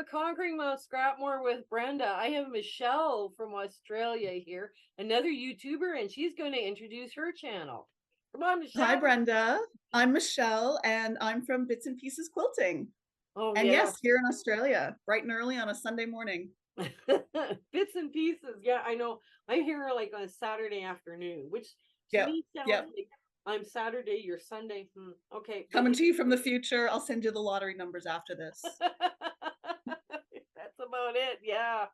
of Conquering Mount Scrapmore with Brenda. I have Michelle from Australia here, another YouTuber, and she's going to introduce her channel. Come on, Hi, Michelle. Brenda. I'm Michelle, and I'm from Bits and Pieces Quilting. Oh, And yeah. yes, here in Australia, bright and early on a Sunday morning. Bits and pieces. Yeah, I know. I'm here like on a Saturday afternoon, which to Yep, me sounds yep. like I'm Saturday, you're Sunday. Okay, but Coming to you from the future. I'll send you the lottery numbers after this. that's about it. Yeah.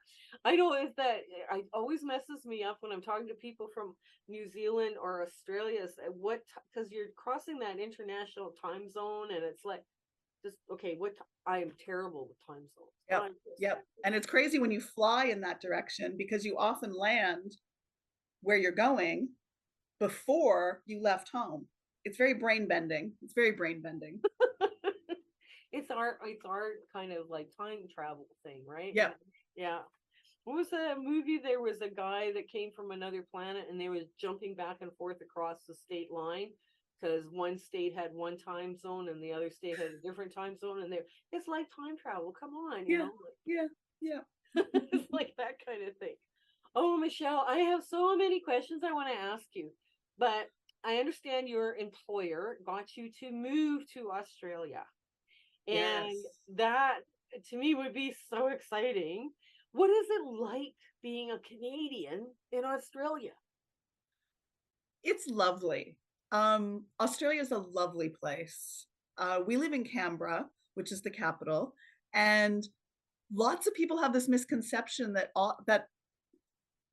I know is that I always messes me up when I'm talking to people from New Zealand or Australia is what because you're crossing that international time zone and it's like just okay, I am terrible with time zones. Yep, yep. And it's crazy when you fly in that direction because you often land where you're going before you left home. It's very brain bending. It's very brain bending. It's our kind of like time travel thing, right? Yep. Yeah. What was that movie? There was a guy that came from another planet and they was jumping back and forth across the state line because one state had one time zone and the other state had a different time zone and it's like time travel. Come on, Yeah, yeah, yeah. it's like that kind of thing. Oh, Michelle, I have so many questions I want to ask you, but I understand your employer got you to move to Australia. And Yes. that to me would be so exciting. What is it like being a Canadian in Australia? It's lovely. Australia is a lovely place. We live in Canberra, which is the capital, and lots of people have this misconception that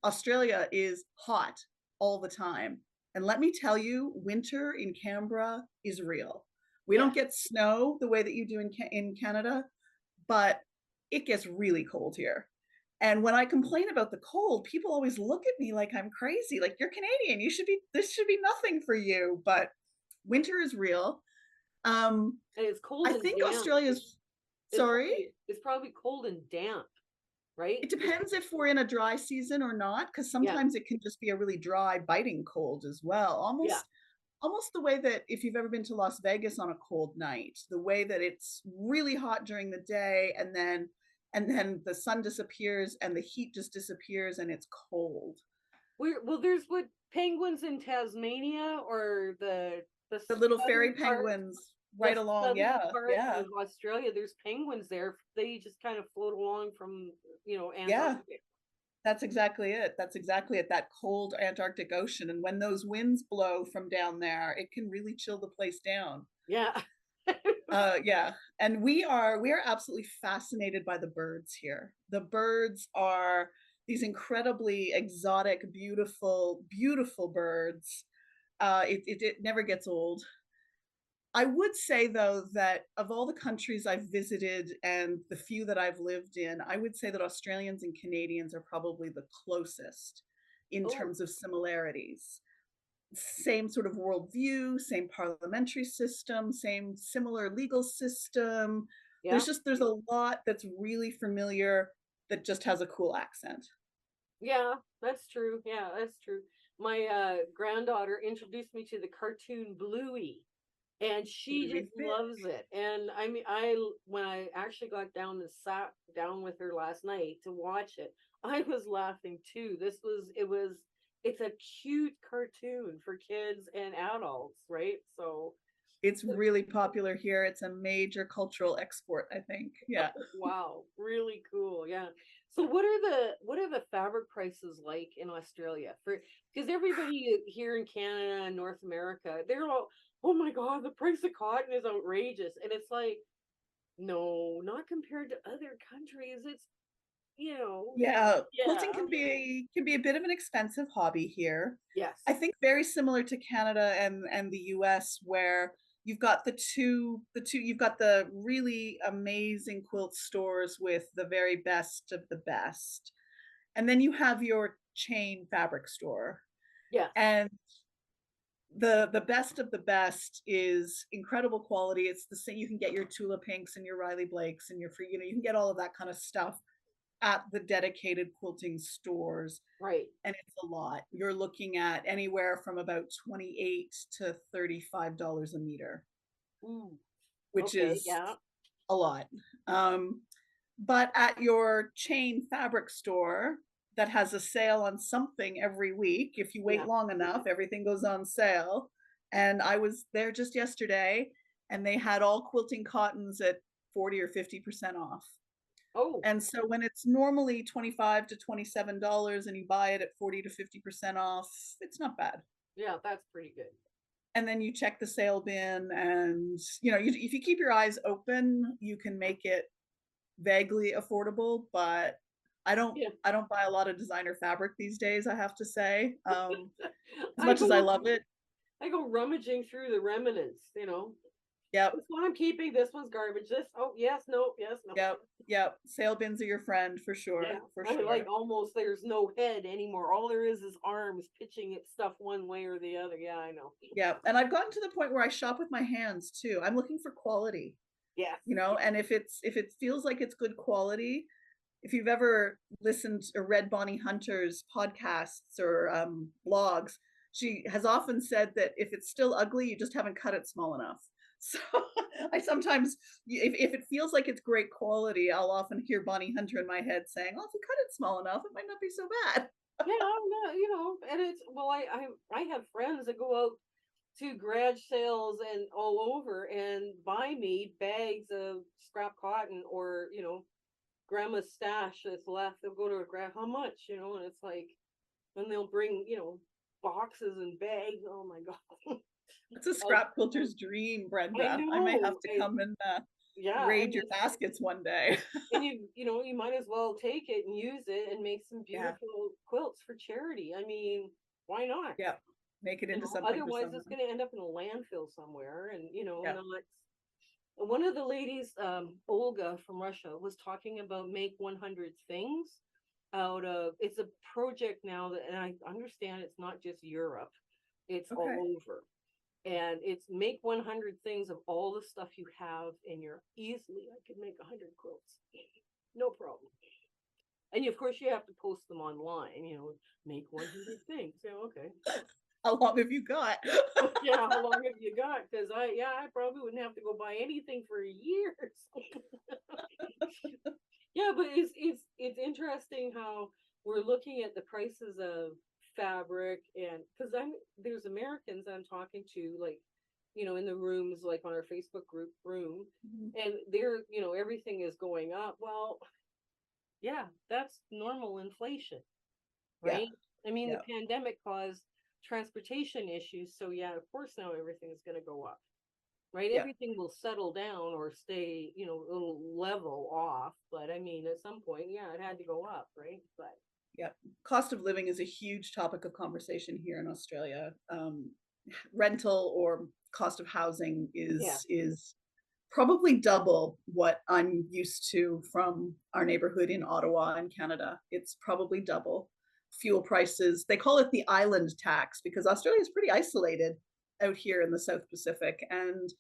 Australia is hot all the time. And let me tell you, winter in Canberra is real. We Yeah. don't get snow the way that you do in Canada, but it gets really cold here. And when I complain about the cold, people always look at me like I'm crazy. Like, you're Canadian. This should be nothing for you. But winter is real. Um, And it's cold I and think damp. Australia's, sorry, It's probably cold and damp, right? it depends if we're in a dry season or not, because Yeah. sometimes it can just be a really dry, biting cold as well. Yeah. Almost the way that if you've ever been to Las Vegas on a cold night, the way that it's really hot during the day and then the sun disappears and the heat just disappears and it's cold. Well, there's what penguins in Tasmania or the The little southern fairy part, penguins the right along. southern Yeah, part yeah, of Australia. There's penguins there. They just kind of float along from yeah. Antarctica. That's exactly it. That's exactly it. That cold Antarctic Ocean. And when those winds blow from down there, it can really chill the place down. Yeah. Yeah, and we are absolutely fascinated by the birds here. The birds are these incredibly exotic, beautiful, beautiful birds. It never gets old. I would say though that of all the countries I've visited and the few that I've lived in, I would say that Australians and Canadians are probably the closest in Oh, terms of similarities. Same sort of worldview, same parliamentary system, same similar legal system. yeah. There's a lot that's really familiar that just has a cool accent. Yeah, that's true. Yeah, that's true. My granddaughter introduced me to the cartoon Bluey, and she just Bluey's big. loves it. And I mean, when I actually got down and sat down with her last night to watch it, I was laughing too. It's a cute cartoon for kids and adults, right? So, It's really popular here. It's a major cultural export, I think. Yeah. wow, really cool. Yeah. So what are the fabric prices like in Australia? For because everybody here in Canada and North America, they're all, oh my God, the price of cotton is outrageous. And it's like, no, not compared to other countries. It's you know, Yeah, quilting yeah. can be a bit of an expensive hobby here. Yes. I think very similar to Canada and the US where you've got you've got the really amazing quilt stores with the very best of the best. And then you have your chain fabric store. Yes. And the best of the best is incredible quality. It's the same, you can get your Tula Pinks and your Riley Blakes and your free, you can get all of that kind of stuff at the dedicated quilting stores, Right. and it's a lot. You're looking at anywhere from about 28 to $35 a meter, Ooh. which Okay. is Yeah. a lot. Um, but at your chain fabric store that has a sale on something every week, if you wait Yeah. long enough, everything goes on sale. And I was there just yesterday and they had all quilting cottons at 40 or 50% off. Oh, And so when it's normally 25 to $27 and you buy it at 40 to 50% off, it's not bad. yeah, that's pretty good. And then you check the sale bin and if you keep your eyes open, you can make it vaguely affordable, but I don't Yeah. I don't buy a lot of designer fabric these days, I have to say. As I much as I go love it. I go rummaging through the remnants, Yep, This one I'm keeping, this one's garbage. This, oh yes, no, yes, no. yep, yep. Sale bins are your friend Yeah. for I like sure. almost there's no head anymore. All there is arms pitching at stuff one way or the other. Yeah, I know. Yep. And I've gotten to the point where I shop with my hands too. I'm looking for quality, Yes. and if it feels like it's good quality, if you've ever listened or read Bonnie Hunter's podcasts or blogs, she has often said that if it's still ugly, you just haven't cut it small enough. So I sometimes, if it feels like it's great quality, I'll often hear Bonnie Hunter in my head saying, "Oh, if you cut it small enough, it might not be so bad." Yeah, yeah, and it's well, I have friends that go out to garage sales and all over and buy me bags of scrap cotton or grandma's stash that's left. They'll go to a grab how much, and it's like, and they'll bring boxes and bags. Oh my god. It's a of, scrap quilter's dream, I Brenda. I may have know. to come and Yeah, raid your baskets one day. and you might as well take it and use it and make some Yeah, beautiful quilts for charity. I mean, why not? yeah. Make it into something for Otherwise it's someone. going to end up in a landfill somewhere, and Yeah. not. One of the ladies, Olga from Russia, was talking about make 100 things out of. It's a project now that, and I understand it's not just Europe, it's Okay. all over. And it's make 100 things of all the stuff you have in your easily. I could make 100 quilts, no problem. And of course, you have to post them online. Make 100 things. So okay, How long have you got? yeah. How long have you got? Because I probably wouldn't have to go buy anything for years. Yeah, but it's interesting how we're looking at the prices of fabric, and because there's Americans I'm talking to, like, in the rooms, like on our Facebook group room, Mhm. and they're, everything is going up. Well, yeah, that's normal inflation, Yeah, right? I mean, the yeah, pandemic caused transportation issues, so yeah, of course now everything's going to go up, right? yeah, Everything will settle down or stay, it'll level off. But I mean, at some point, yeah, it had to go up, right? But yeah. Cost of living is a huge topic of conversation here in Australia. Rental or cost of housing yeah, is probably double what I'm used to from our neighborhood in Ottawa in Canada. It's probably double. Fuel prices, they call it the island tax because Australia is pretty isolated out here in the South Pacific. And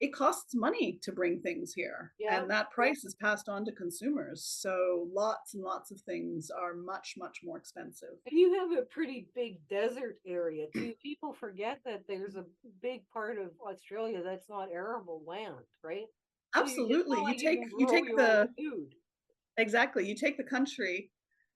it costs money to bring things here, yeah. and that price is passed on to consumers. So lots and lots of things are much, much more expensive. And you have a pretty big desert area too. People forget that there's a big part of Australia that's not arable land, right? So it's Absolutely. not You like you take can you grow take your own the food. exactly, you take the country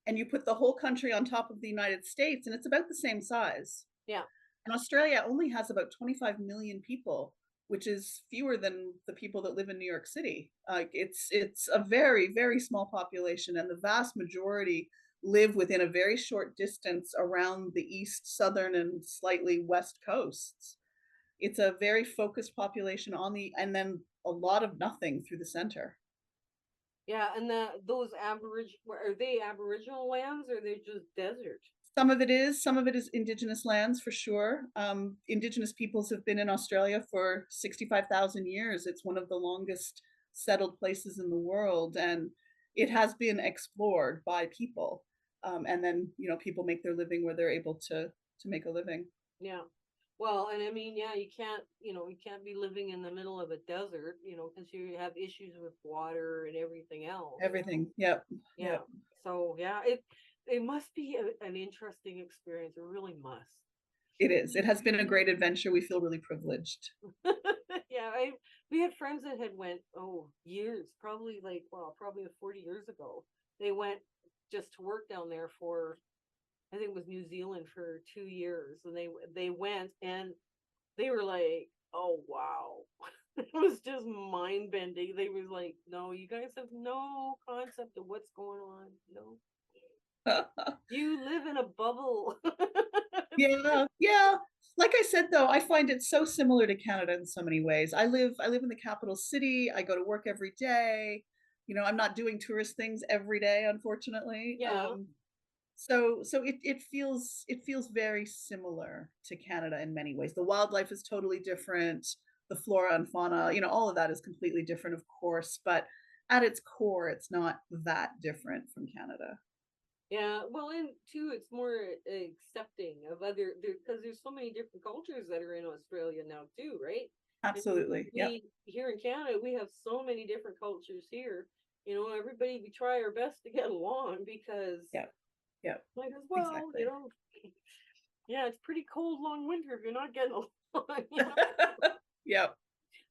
and you put the whole country on top of the United States and it's about the same size. Yeah, And Australia only has about 25 million people, which is fewer than the people that live in New York City. It's a very, very small population, and the vast majority live within a very short distance around the east, southern, and slightly west coasts. It's a very focused population and then a lot of nothing through the center. yeah. And those are they Aboriginal lands or are they just desert? Some of it is indigenous lands for sure. Indigenous peoples have been in Australia for 65,000 years. It's one of the longest settled places in the world, and it has been explored by people. And then, people make their living where they're able to make a living. Yeah. Well, and I mean, yeah, you can't be living in the middle of a desert, because you have issues with water and everything else. Everything. Yep. Yeah. Yep. So yeah, it must be an interesting experience. It really must. It is. It has been a great adventure. We feel really privileged. Yeah, we had friends that had went, oh, years, probably like, well, probably 40 years ago. They went just to work down there for, I think it was New Zealand for 2 years, and they went and they were like, oh wow. It was just mind bending. They was like, no, you guys have no concept of what's going on. No, you live in a bubble. Yeah, yeah. Like I said though, I find it so similar to Canada in so many ways. I live in the capital city. I go to work every day. You know, I'm not doing tourist things every day, unfortunately. Yeah, So it feels very similar to Canada in many ways. The wildlife is totally different. The flora and fauna, all of that is completely different, of course, but at its core, it's not that different from Canada. yeah. Well, and too, it's more accepting of other, because there's so many different cultures that are in Australia now too, right? And Absolutely. Yep. we here in Canada, we have so many different cultures here. Everybody, we try our best to get along because Yep. Yep. might as well, Exactly. Yeah, it's pretty cold long winter if you're not getting along. Yep.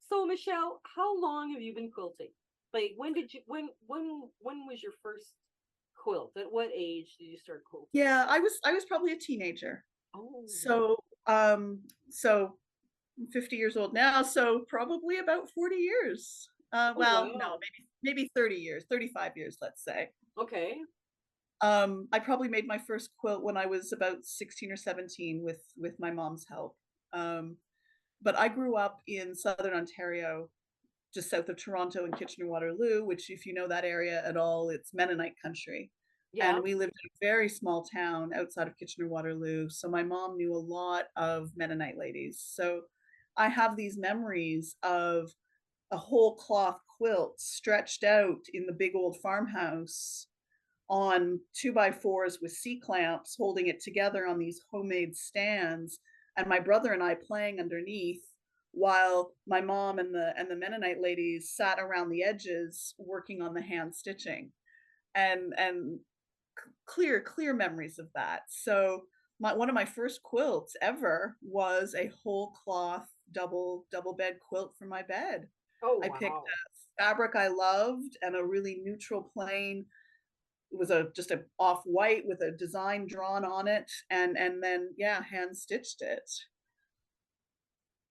So Michelle, how long have you been quilting? Like when did you when was your first quilt? At what age did you start quilting? Yeah, I was probably a teenager. Oh, So so I'm 50 years old now, so probably about 40 years. oh Well, no, wow. maybe 30 years, 35 years, let's say. Okay. I probably made my first quilt when I was about 16 or 17 with my mom's help. Um, but I grew up in southern Ontario, just south of Toronto and Kitchener-Waterloo, which if you know that area at all, it's Mennonite country. Yeah. And we lived in a very small town outside of Kitchener-Waterloo. So my mom knew a lot of Mennonite ladies. So I have these memories of a whole cloth quilt stretched out in the big old farmhouse on 2x4s with C clamps, holding it together on these homemade stands, and my brother and I playing underneath while my mom and the Mennonite ladies sat around the edges working on the hand stitching. And clear memories of that. So one of my first quilts ever was a whole cloth double bed quilt for my bed. Oh I picked wow. a fabric I loved and a really neutral plain. It was a just a off white with a design drawn on it, and then yeah, hand stitched it.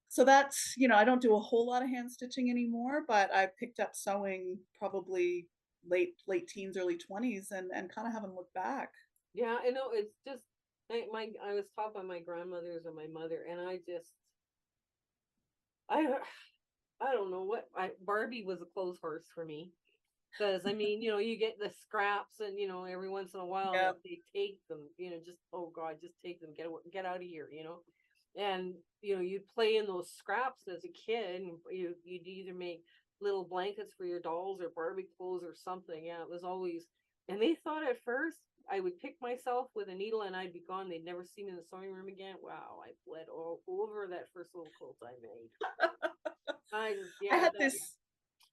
So that's, I don't do a whole lot of hand stitching anymore, but I picked up sewing probably late teens, early 20s, and kind of haven't looked back. Yeah, I know it's just I was taught by my grandmothers and my mother, and I I don't know what Barbie was a clothes horse for me. Because I mean, you get the scraps, and every once in a while Yeah. they take them. Just oh god, just take them, get out of here. And you'd play in those scraps as a kid, and you'd either make little blankets for your dolls or Barbie clothes or something. Yeah, it was always. And they thought at first I would pick myself with a needle and I'd be gone. They'd never see me in the sewing room again. Wow, I bled all over that first little quilt I made. I just I yeah had that this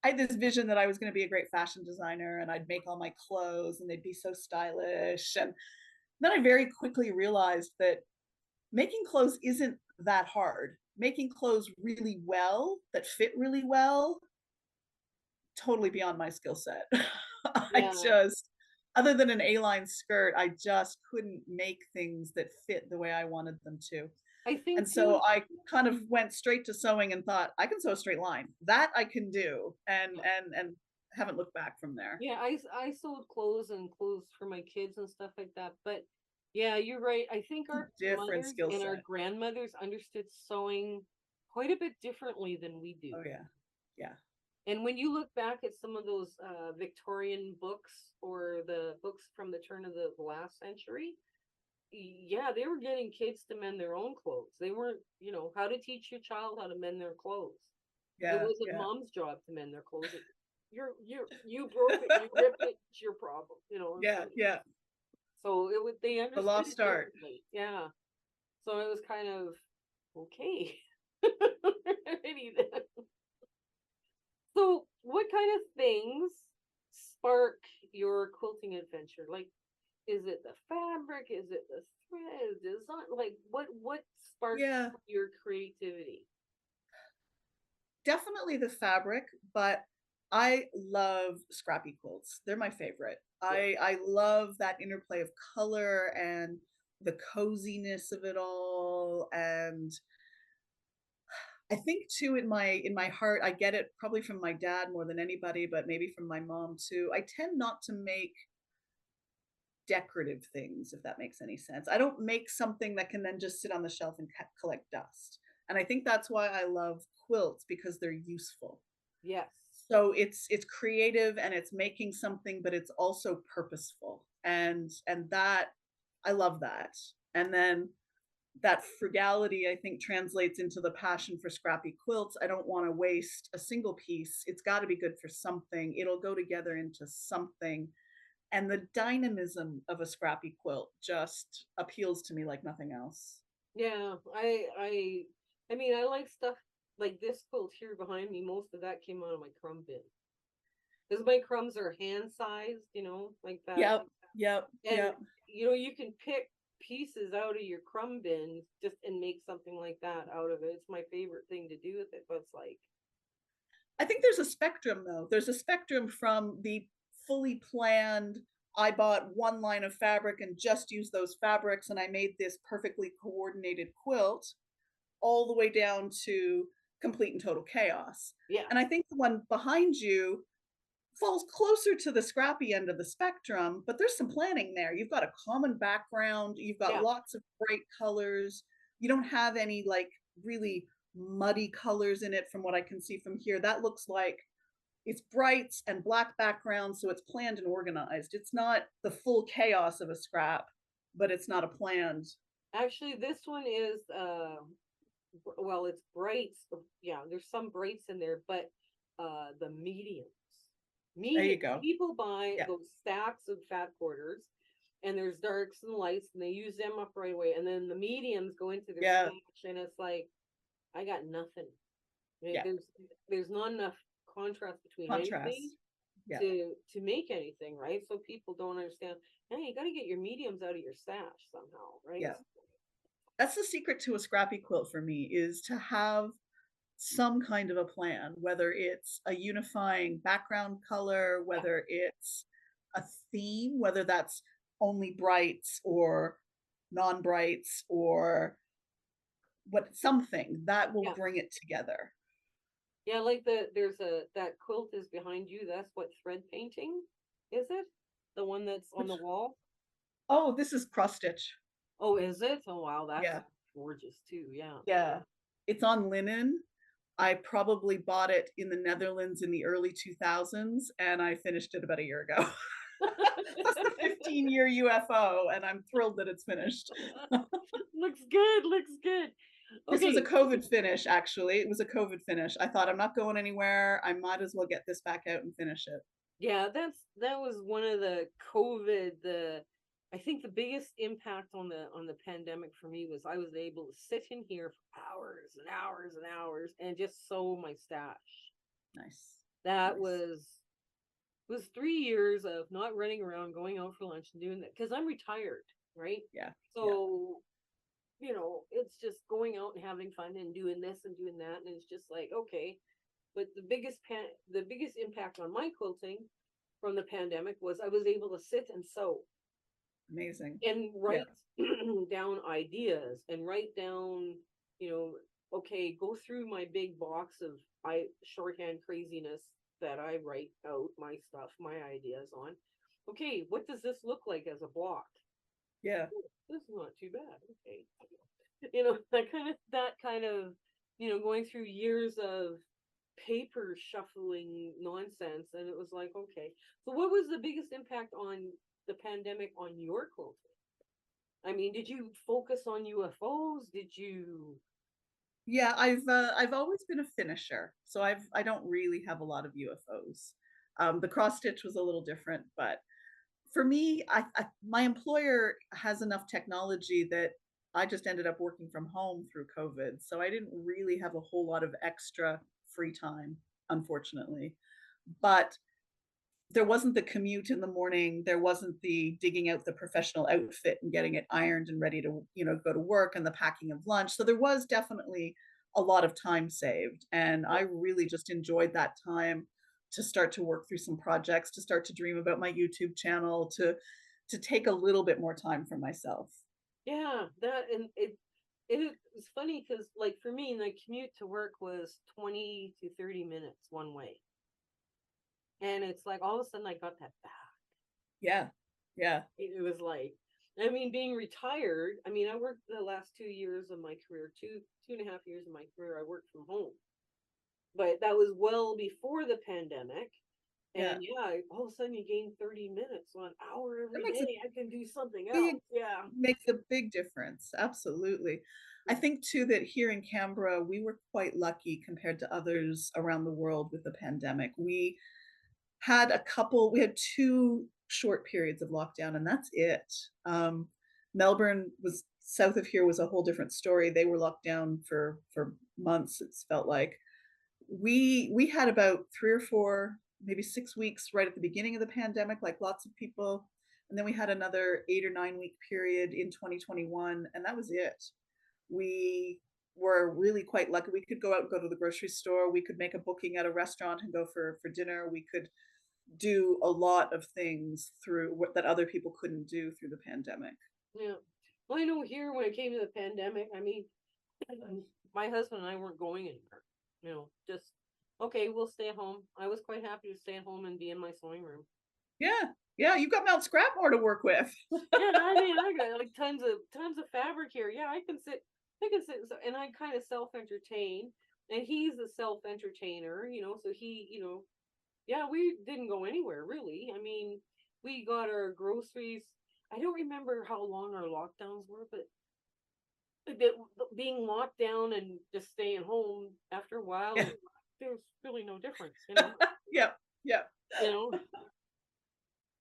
I had this vision that I was going to be a great fashion designer and I'd make all my clothes and they'd be so stylish. And then I very quickly realized that making clothes isn't that hard. Making clothes really well that fit really well, totally beyond my skill set. I yeah. just, other than an A-line skirt, I just couldn't make things that fit the way I wanted them to. I And think so too. I kind of went straight to sewing and thought, I can sew a straight line. That I can do. And haven't looked back from there. Yeah, I sewed clothes and clothes for my kids and stuff like that. But yeah, you're right. I think our Different mothers skill and our set. grandmothers understood sewing quite a bit differently than we do. Oh yeah. Yeah. And when you look back at some of those Victorian books or the books from the turn of the last century, yeah, they were getting kids to mend their own clothes. They weren't, how to teach your child how to mend their clothes. It Yeah. wasn't Yeah. mom's job to mend their clothes. You broke it, you ripped it, it's your problem. Yeah. Yeah. So it would they The understood lost it art. differently. Yeah. So it was kind of okay. Alrighty then. So what kind of things spark your quilting adventure? Like, is it the fabric? Is it the thread? Design? Like what sparks Yeah. your creativity? definitely the fabric, but I love scrappy quilts. They're my favorite. Yeah. I love that interplay of color and the coziness of it all. And I think too, in my heart, I get it probably from my dad more than anybody, but maybe from my mom too. I tend not to make decorative things, if that makes any sense. I don't make something that can then just sit on the shelf and collect dust. And I think that's why I love quilts, because they're useful. Yes. So it's creative and it's making something, but it's also purposeful. And that I love that. And then that frugality, I think, translates into the passion for scrappy quilts. I don't want to waste a single piece. It's got to be good for something. It'll go together into something. And the dynamism of a scrappy quilt just appeals to me like nothing else. Yeah, I mean, I like stuff like this quilt here behind me. Most of that came out of my crumb bin because my crumbs are hand sized, like that. Yep, yep, And yep. you can pick pieces out of your crumb bins just and make something like that out of it. It's my favorite thing to do with it. But it's like, I think there's a spectrum though. There's a spectrum from the fully planned, I bought one line of fabric and just used those fabrics and I made this perfectly coordinated quilt, all the way down to complete and total chaos. yeah, And I think the one behind you falls closer to the scrappy end of the spectrum, but there's some planning there. You've got a common background, you've got yeah, lots of bright colors. You don't have any like really muddy colors in it from what I can see from here. That looks like it's brights and black background, so it's planned and organized. It's not the full chaos of a scrap, but it's not a planned. actually, this one is well, it's brights. Yeah, there's some brights in there, but the mediums. There you Medium go. people buy Yeah, those stacks of fat quarters, and there's darks and lights, and they use them up right away. And then the mediums go into their yeah, stash, and it's like I got nothing. yeah. There's not enough contrast between anything Contrast. Yeah, to make anything, right? So people don't understand. Hey, you got to get your mediums out of your stash somehow, right? yeah. That's the secret to a scrappy quilt for me, is to have some kind of a plan, whether it's a unifying background color, Yeah, whether it's a theme, whether that's only brights or non-brights or what, something that will yeah, bring it together. yeah. Like there's a that quilt is behind you. That's what thread painting, is it? The one that's on the Which, wall. oh, this is cross stitch. Oh, is it? Oh, wow, that's Yeah, gorgeous too. Yeah. yeah. It's on linen. I probably bought it in the Netherlands in the early 2000s and I finished it about a year ago. That's the 15-year UFO, and I'm thrilled that it's finished. Looks good. Looks good. This was a Okay. COVID finish, actually. It was a COVID finish. I thought I'm not going anywhere. I might as well get this back out and finish it. Yeah, that was one of the COVID, the I think the biggest impact on the pandemic for me was I was able to sit in here for hours and hours and hours and just sew my stash. Nice. That Nice. was 3 years of not running around, going out for lunch and doing that because I'm retired, right? Yeah. Yeah. So, it's just going out and having fun and doing this and doing that, and it's just like, okay. But the biggest impact on my quilting from the pandemic was I was able to sit and sew Amazing. and Yeah. write down ideas and write down, you know, okay, go through my big box of I shorthand craziness that I write out my stuff, my ideas on. Okay, what does this look like as a block? Yeah. Oh, this is not too bad. Okay. That kind of going through years of paper shuffling nonsense, and it was like, okay, so what was the biggest impact on the pandemic on your quilting? I mean, did you focus on UFOs? Did you? Yeah, I've always been a finisher, so I don't really have a lot of UFOs. The cross stitch was a little different, but for me, my employer has enough technology that I just ended up working from home through COVID, so I didn't really have a whole lot of extra free time, unfortunately. But there wasn't the commute in the morning, there wasn't the digging out the professional outfit and getting it ironed and ready to, go to work, and the packing of lunch. So there was definitely a lot of time saved. And I really just enjoyed that time to start to work through some projects, to start to dream about my YouTube channel, to take a little bit more time for myself. Yeah, that and it was funny because like for me, the commute to work was 20 to 30 minutes one way. And it's like all of a sudden I got that back. Yeah. Yeah. It was like, I mean, being retired, I mean, I worked the last 2 years of my career, 2.5 years of my career, I worked from home. But that was well before the pandemic. Yeah. And yeah, all of a sudden you gain 30 minutes, so an hour That every makes a day, I can do something big else. Yeah. makes a big difference. Absolutely. I think too that here in Canberra, we were quite lucky compared to others around the world with the pandemic. We had 2 short periods of lockdown, and that's it. Melbourne was south of here was a whole different story. They were locked down for months, it's felt like. We had about 3 or 4, maybe 6 weeks right at the beginning of the pandemic, like lots of people, and then we had another 8 or 9-week period in 2021, and that was it. We were really quite lucky. We could go out and go to the grocery store, we could make a booking at a restaurant and go for dinner, we could do a lot of things through what that other people couldn't do through the pandemic. Yeah. Well, I know here when it came to the pandemic, I mean, my husband and I weren't going anywhere. Just okay, we'll stay at home. I was quite happy to stay at home and be in my sewing room. Yeah, yeah, you've got Mount Scrapmore to work with. Yeah, I mean, I got like tons of fabric here. Yeah, I can sit, and I kind of self entertain, and he's a self entertainer. So yeah, we didn't go anywhere really. I mean, we got our groceries. I don't remember how long our lockdowns were, but being locked down and just staying home after a while, Yeah, there was really no difference. yeah, yeah, You know,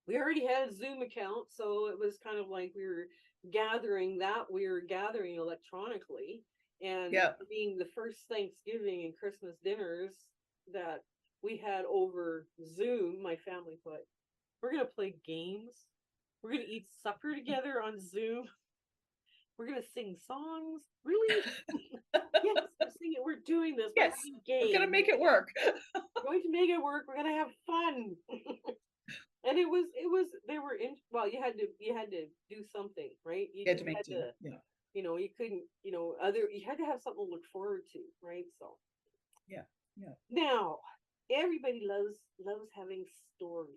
we already had a Zoom account, so it was kind of like we were gathering electronically. And yeah. being the first Thanksgiving and Christmas dinners that we had over Zoom, my family put, we're gonna play games. We're gonna eat supper together on Zoom. We're gonna sing songs. Really? Yes, we're singing. We're doing this. We're Yes, playing we're gonna games. make it work. We're going to make it work. We're gonna have fun. And they were in well, you had to do something, right? You You had to just make had do. to, Yeah, you couldn't, you had to have something to look forward to, right? So yeah, yeah. now everybody loves having stories.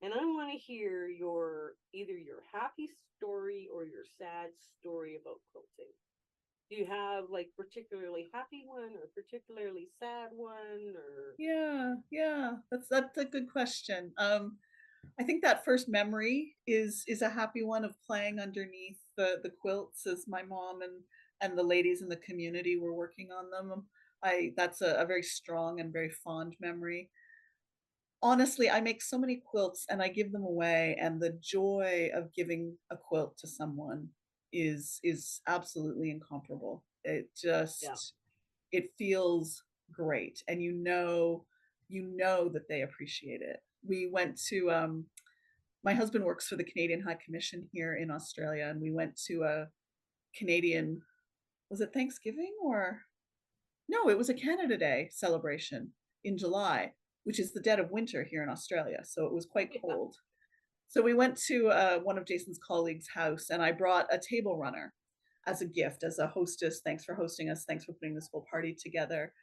And I want to hear either your happy story or your sad story about quilting. Do you have like particularly happy one or particularly sad one or Yeah, yeah. That's a good question. I think that first memory is a happy one of playing underneath the quilts as my mom and the ladies in the community were working on them. I That's a very strong and very fond memory. Honestly, I make so many quilts and I give them away, and the joy of giving a quilt to someone is absolutely incomparable. yeah. It feels great, and you know that they appreciate it. We went to My husband works for the Canadian High Commission here in Australia, and we went to a Canadian, was it Thanksgiving or no, it was a Canada Day celebration in July, which is the dead of winter here in Australia. So it was quite Yeah. cold. So we went to one of Jason's colleagues' house, and I brought a table runner as a gift, as a hostess. Thanks for hosting us. Thanks for putting this whole party together.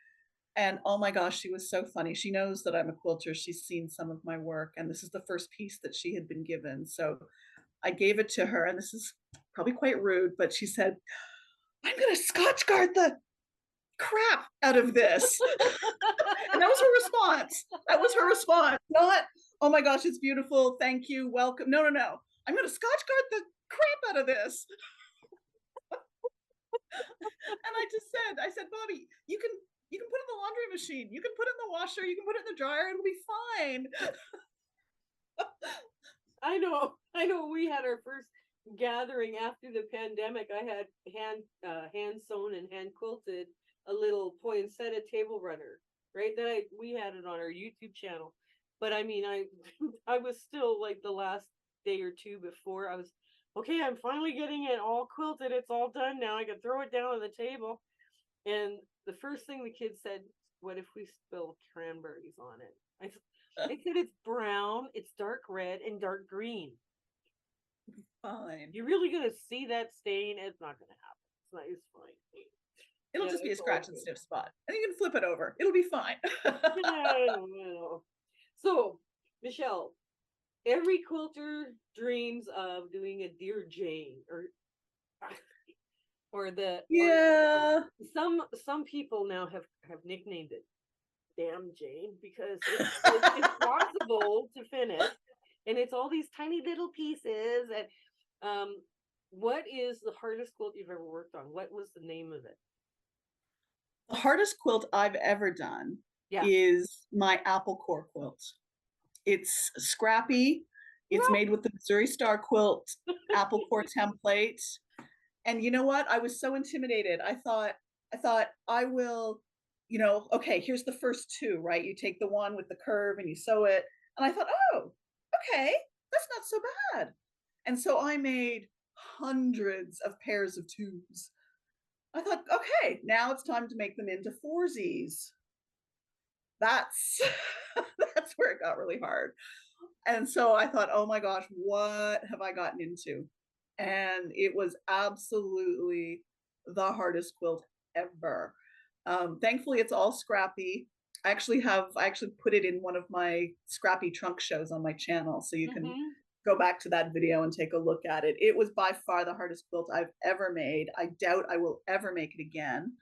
And oh my gosh, she was so funny. She knows that I'm a quilter. She's seen some of my work, and this is the first piece that she had been given. So I gave it to her, and this is probably quite rude, but she said, I'm going to Scotch guard the crap out of this. And that was her response. That was her response. Not, oh my gosh, it's beautiful. Thank you. Welcome. No, no, no. I'm going to Scotch guard the crap out of this. And I said, Bobby, you can put it in the laundry machine. You can put it in the washer. You can put it in the dryer. It'll be fine. I know we had our first gathering after the pandemic. I had hand sewn and hand quilted a little poinsettia table runner, right? We had it on our YouTube channel. But I mean, I was still like the last day or two before I was okay, I'm finally getting it all quilted. It's all done now. I can throw it down on the table. And the first thing the kid said, "What if we spill cranberries on it?" I said, "It's brown, it's dark red, and dark green. Fine. You're really gonna see that stain? It's not gonna happen. It's not. It's fine." It'll Yeah, just be a it's all scratch and good. sniff spot. And you can flip it over. It'll be fine. Yeah, I don't know. So, Michelle, every quilter dreams of doing a Dear Jane, or Yeah. some people now have nicknamed it Damn Jane because it's impossible to finish, and it's all these tiny little pieces. And what is the hardest quilt you've ever worked on? What was the name of it? The hardest quilt I've ever done Yeah. is my apple core quilt. It's scrappy. It's made with the Missouri Star Quilt apple core template. And you know what? I was so intimidated. I thought I will, okay, here's the first two, right? You take the one with the curve and you sew it. And I thought, oh, okay, that's not so bad. And so I made hundreds of pairs of tubes. I thought, okay, now it's time to make them into foursies. That's that's where it got really hard. And so I thought, oh my gosh, what have I gotten into? And it was absolutely the hardest quilt ever. Thankfully, it's all scrappy. I actually put it in one of my scrappy trunk shows on my channel, so you can Mm-hmm. go back to that video and take a look at it. It was by far the hardest quilt I've ever made. I doubt I will ever make it again.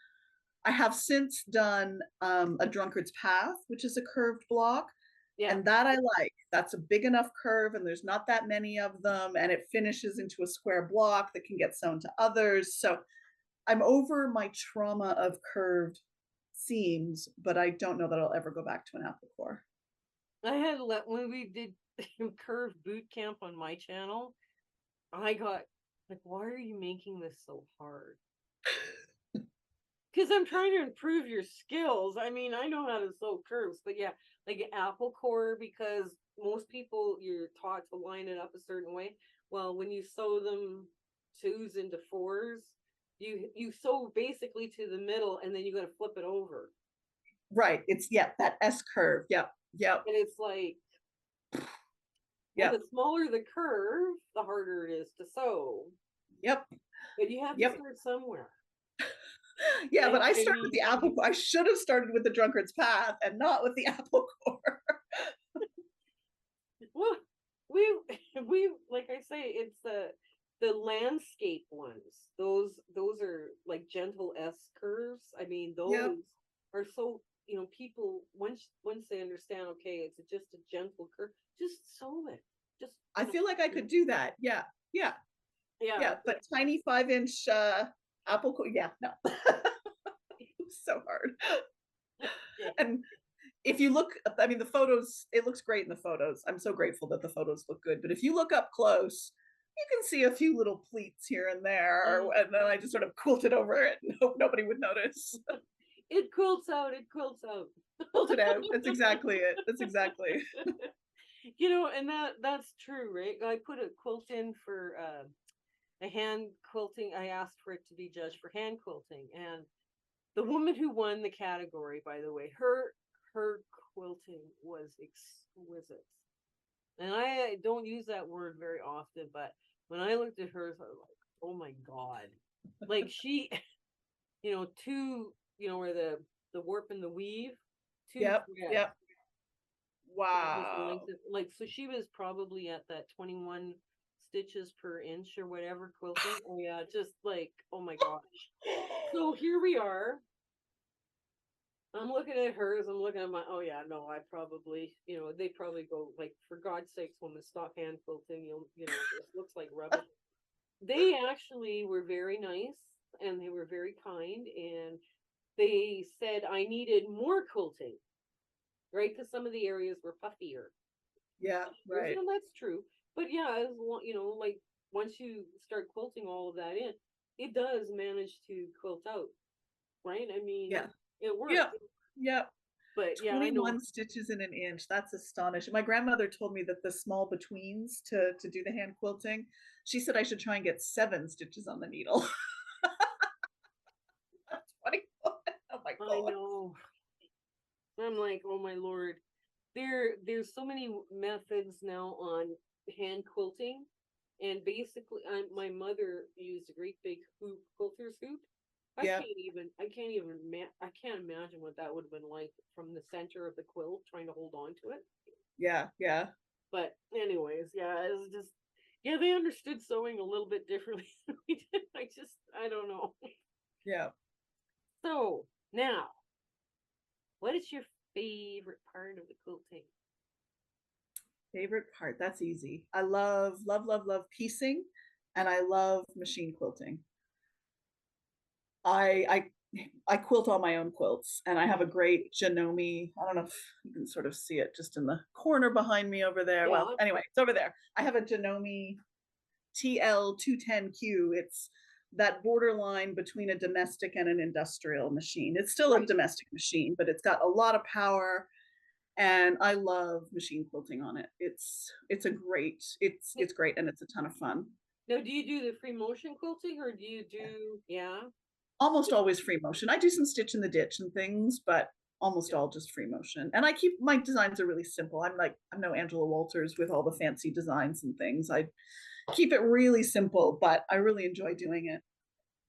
I have since done a drunkard's path, which is a curved block, Yeah. and that I like. That's a big enough curve, and there's not that many of them, and it finishes into a square block that can get sewn to others. So I'm over my trauma of curved seams, but I don't know that I'll ever go back to an apple core. I had when we did curve boot camp on my channel, I got like, why are you making this so hard? Because I'm trying to improve your skills. I mean, I know how to sew curves, but yeah, like an apple core, because most people you're taught to line it up a certain way. Well, when you sew them twos into fours, you sew basically to the middle, and then you got to flip it over, Right. It's, yeah, that S curve. Yep. Yep. and it's like, well, Yep. the smaller the curve, the harder it is to sew. Yep. But you have to Yep. start somewhere. Yeah, but I I started with mean, the apple. I should have started with the drunkard's path and not with the apple core. well, we we like I say, it's the landscape ones. Those are like gentle S curves. I mean, Yep. those are so, people once they understand, okay, it's just a gentle curve, just sew it. Just I feel like I could do that. Yeah. Yeah. yeah. Yeah. But tiny 5-inch apple core. Yeah. No. So hard. Yeah. And if you look, I mean, the photos, it looks great in the photos. I'm so grateful that the photos look good. But if you look up close, you can see a few little pleats here and there. Mm. And then I just sort of quilted over it and hope nobody would notice. It quilts out. It quilts out. Quilted out. That's exactly it. That's exactly. And that's true, right? I put a quilt in for a hand quilting. I asked for it to be judged for hand quilting, and the woman who won the category, by the way, her quilting was exquisite. And I don't use that word very often, but when I looked at hers, I was like, oh my god. Like she, two, where the warp and the weave, two Yep. threads. Yep. That was the Wow. length of, like, so she was probably at that 21 stitches per inch or whatever quilting. Oh yeah, just like, oh my gosh. So here we are. I'm looking at hers. I'm looking at my. Oh yeah, no, I probably, they probably go like, for God's sakes, woman, stop hand quilting. This looks like rubbish. They actually were very nice, and they were very kind, and they said I needed more quilting, right? Because some of the areas were puffier. Yeah. Right. And that's true. But yeah, like once you start quilting all of that in, it does manage to quilt out, right? I mean, Yeah. it Yep. works. Yep. But yeah, I know. 21 stitches in an inch. That's astonishing. My grandmother told me that the small betweens to do the hand quilting, she said I should try and get 7 stitches on the needle. 20. I know. I'm like, oh my lord. There's so many methods now on hand quilting, and basically, my mother used a great big hoop, quilter's hoop. Yeah, I can't imagine what that would have been like from the center of the quilt trying to hold on to it. yeah, yeah, But anyways, yeah, it's just, yeah, they understood sewing a little bit differently than we did. I don't know. yeah. So now, what is your favorite part of the quilting? Favorite part? That's easy. I love, love, love, love piecing, and I love machine quilting. I quilt all my own quilts, and I have a great Janome. I don't know if you can sort of see it just in the corner behind me over there. Well, Yeah, anyway, it's over there. I have a Janome TL210Q. It's that borderline between a domestic and an industrial machine. It's still a right. domestic machine, but it's got a lot of power, and I love machine quilting on it. It's a great it's great, and it's a ton of fun. Now, do you do the free motion quilting or do you Yeah. do, yeah? Almost always free motion. I do some stitch in the ditch and things, but almost Yeah. all just free motion. And I keep my designs are really simple. I'm no Angela Walters with all the fancy designs and things. I keep it really simple, but I really enjoy doing it.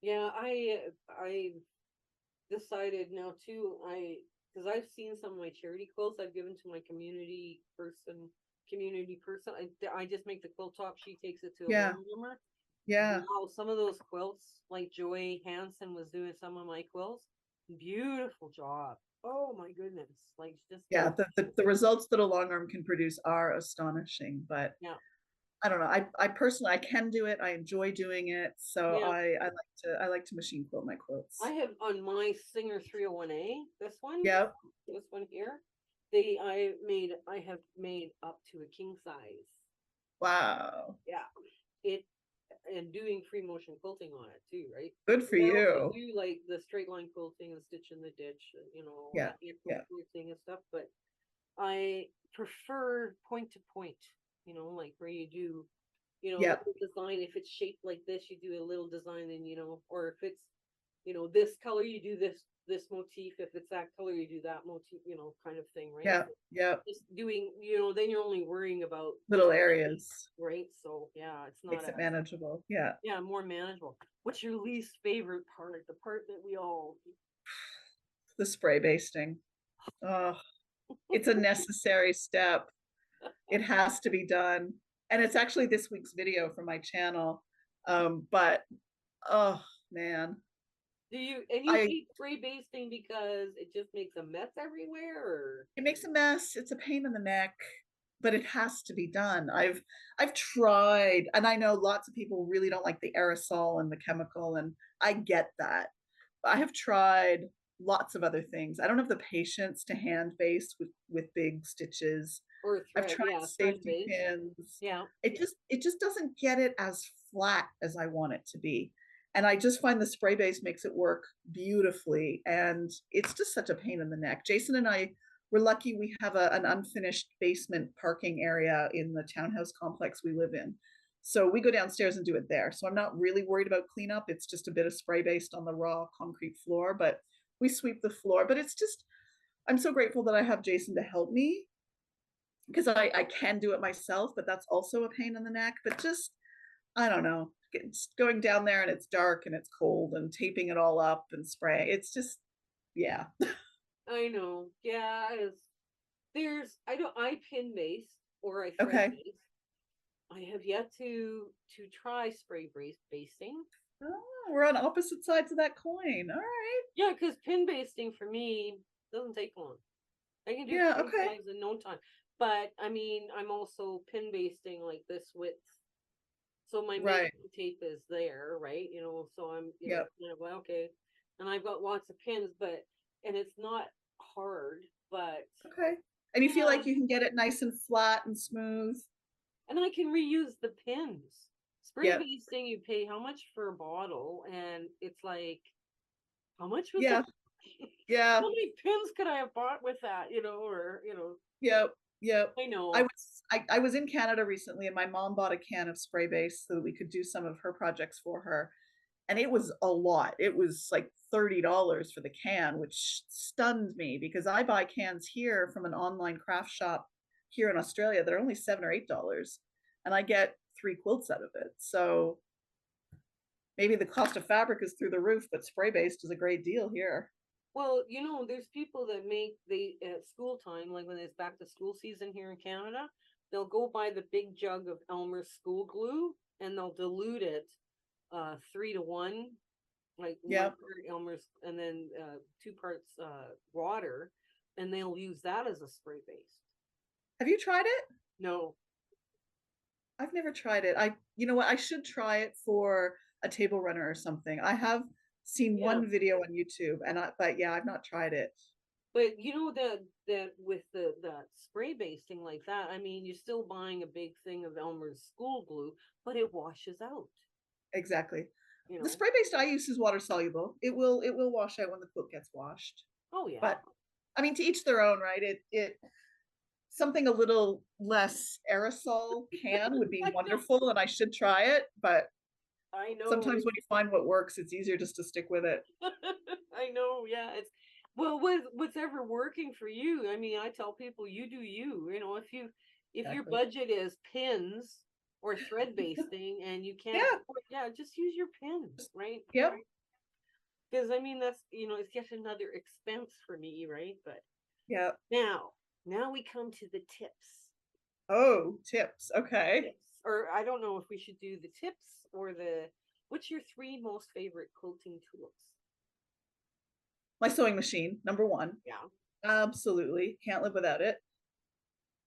Yeah, I decided now too, because I've seen some of my charity quilts I've given to my community person. I just make the quilt top, she takes it to a Yeah, loom loomer. yeah, Wow, some of those quilts, like Joy Hansen was doing some of my quilts, beautiful job. Oh my goodness, like just yeah. The results that a long arm can produce are astonishing, but yeah, I don't know. I personally I can do it. I enjoy doing it, so yeah. I like to machine quilt my I quilts. have on my Singer 301A, Yeah. this one here. I have made up to a king size. Wow. Yeah. It and doing free motion quilting on it too, right? Good for I also you. do like the straight line quilting and stitch in the ditch, and, Yeah. Yeah. quilting and stuff, but I prefer point to point, like where you do, a Yeah. little design. If it's shaped like this, you do a little design, and or if it's, this color, you do this motif. If it's that color, you do that motif, kind of thing, right? Yeah. Yeah. Just doing, then you're only worrying about Little shape, areas right? So yeah, it's not makes it as, manageable. Yeah. yeah, more manageable. What's your least favorite part? The part that we all, The spray basting. Oh, it's a necessary step. It has to be done. And it's actually this week's video for my channel. But oh man. you I hate spray basting because it just makes a mess everywhere, or It makes a mess. It's a pain in the neck, but it has to be done. I've tried, and I know lots of people really don't like the aerosol and the chemical, and I get that. I have tried lots of other things. I don't have the patience to hand baste with big stitches. I've thread, tried yeah, thread safety base. pins. Yeah. It just doesn't get it as flat as I want it to be. And I just find the spray base makes it work beautifully. And it's just such a pain in the neck. Jason and I we're lucky we have an unfinished basement parking area in the townhouse complex we live in. So we go downstairs and do it there. So I'm not really worried about cleanup. It's just a bit of spray based on the raw concrete floor, but we sweep the floor. But it's just, I'm so grateful that I have Jason to help me because I can do it myself, but that's also a pain in the neck. But just, I don't know, going down there and it's dark and it's cold and taping it all up and spray. It's just, yeah. I know. Yeah, I pin based or I thread Okay. based. I have yet to try spray brace basting. Oh, we're on opposite sides of that coin. All right. Yeah, because pin basting for me doesn't take long. I can do Yeah, king okay. size in no time. But I mean, I'm also pin basting like this width. So my Right. masking tape is there, right? So I'm, Yep. kind of like, okay. And I've got lots of pins, and it's not hard, but Okay. And you feel yeah. like you can get it nice and flat and smooth. And I can reuse the pins. Spray Yep. basting, you pay how much for a bottle? And it's like, how much was that? Yeah. Yeah. How many pins could I have bought with that? Or Yep. Yep. I I know. was I was in Canada recently and my mom bought a can of spray base so that we could do some of her projects for her. and it was a lot. It was like $30 for the can, which stunned me because I buy cans here from an online craft shop here in Australia that are only $7 or $8, and I get 3 quilts out of it. So maybe the cost of fabric is through the roof, but spray based is a great deal here. Well, there's people that make the at school time, like when it's back to school season here in Canada, they'll go buy the big jug of Elmer's school glue and they'll dilute it 3 to 1, like one Yep. part Elmer's and then 2 parts water, and they'll use that as a spray base. Have you tried it? No. I've never tried it. You know what? I should try it for a table runner or something. I have seen Yeah. one video on YouTube, but yeah, I've not tried it. But that with the spray basting like that, I mean, you're still buying a big thing of Elmer's school glue, but it washes out. Exactly. You The know. spray based I use is water soluble. It will wash out when the quilt gets washed. Oh yeah. But I mean, to each their own, right? It something a little less aerosol can would be I know. wonderful, and I should try it. But I know. sometimes when you find what works, it's easier just to stick with it. I know. Yeah. It's well, what's ever working for you. I mean, I tell people you do you. If your Exactly. budget is pins or thread basting and you can't Yeah. afford, yeah, just use your pins, right? Yep. Because I mean that's it's yet another expense for me, right? But Yeah. now now we come to the tips. Oh, tips. Okay. Tips. Or I don't know if we should do the tips or the what's your 3 most favorite quilting tools? My sewing machine, number one. Yeah. Absolutely. Can't live without it.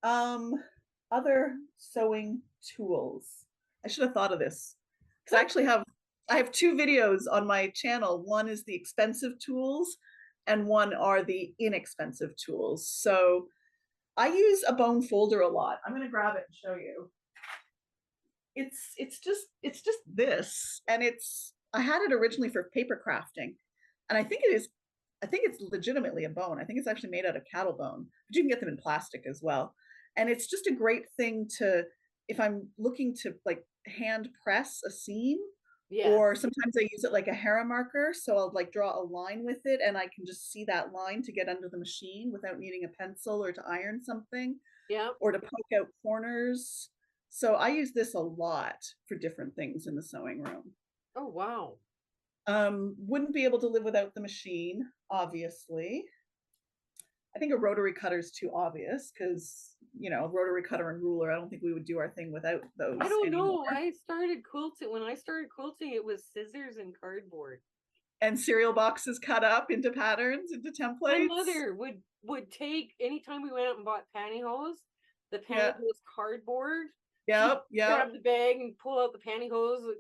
Um, other sewing tools. I should have thought of this. Because I have 2 videos on my channel. One is the expensive tools and one are the inexpensive tools. So I use a bone folder a lot. I'm gonna grab it and show you. It's just this. And I had it originally for paper crafting. And I think it's legitimately a bone. I think it's actually made out of cattle bone, but you can get them in plastic as well. And it's just a great thing if I'm looking to like hand press a seam, Yes. or sometimes I use it like a hera marker. So I'll like draw a line with it and I can just see that line to get under the machine without needing a pencil or to iron something Yeah. or to poke out corners. So I use this a lot for different things in the sewing room. Oh wow. Wouldn't be able to live without the machine, obviously. I think a rotary cutter is too obvious because, rotary cutter and ruler, I don't think we would do our thing without those I don't anymore. know. I started quilting when I started quilting. It was scissors and cardboard. And cereal boxes cut up into patterns, into My templates. mother would take anytime we went out and bought pantyhose, the Yeah. pantyhose cardboard. She'd Yep. grab Yep. the bag and pull out the pantyhose,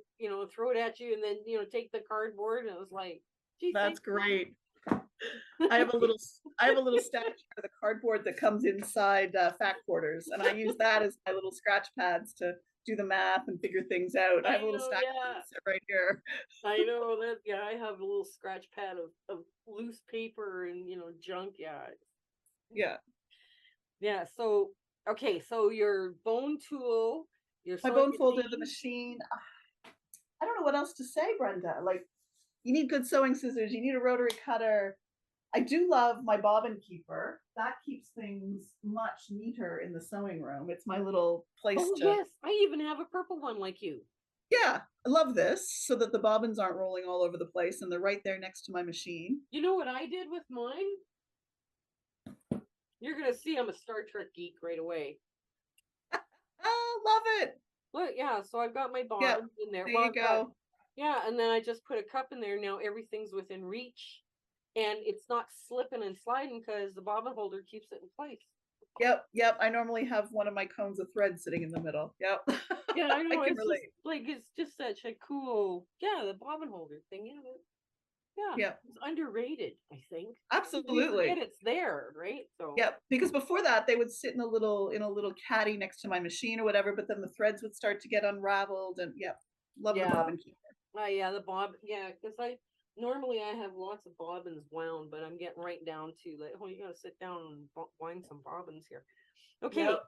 throw it at you, and then take the cardboard. And it was like, gee, That's thanks, Mom. great. I have a little stash of the cardboard that comes inside fact quarters, and I use that as my little scratch pads to do the math and figure things out. I have I a little know, stack yeah. right here. I know that. Yeah, I have a little scratch pad of loose paper and junk. Yeah, Yeah. yeah. So okay, so your bone tool, your My sewing bone folder, the machine. machine. I don't know what else to say, Brenda. Like, you need good sewing scissors, you need a rotary cutter. I do love my bobbin keeper. That keeps things much neater in the sewing room. It's my little place Oh to, yes, I even have a purple one like you. yeah, I love this so that the bobbins aren't rolling all over the place and they're right there next to my machine. You know what I did with mine? You're gonna see I'm a Star Trek geek right away. Oh, love it. Look, yeah. So I've got my Yep, bobbins in there. there Well, you I've got go. yeah, and then I just put a cup in there. Now everything's within reach, and it's not slipping and sliding because the bobbin holder keeps it in place. Yep. I normally have one of my cones of thread sitting in the middle. Yep. Yeah, I I know. can It's relate. just such a cool, yeah, the bobbin holder thing. Yeah, Yep, it's underrated. I think we forget absolutely. it's there, right? So Yep, because before that they would sit in a little caddy next to my machine or whatever, but then the threads would start to get unraveled and yep, love the yeah, bobbin keeper. yeah, the bob, yeah, because I normally I have lots of bobbins wound, but I'm getting right down to like, oh, you gotta sit down and wind some bobbins here. Okay, Yep.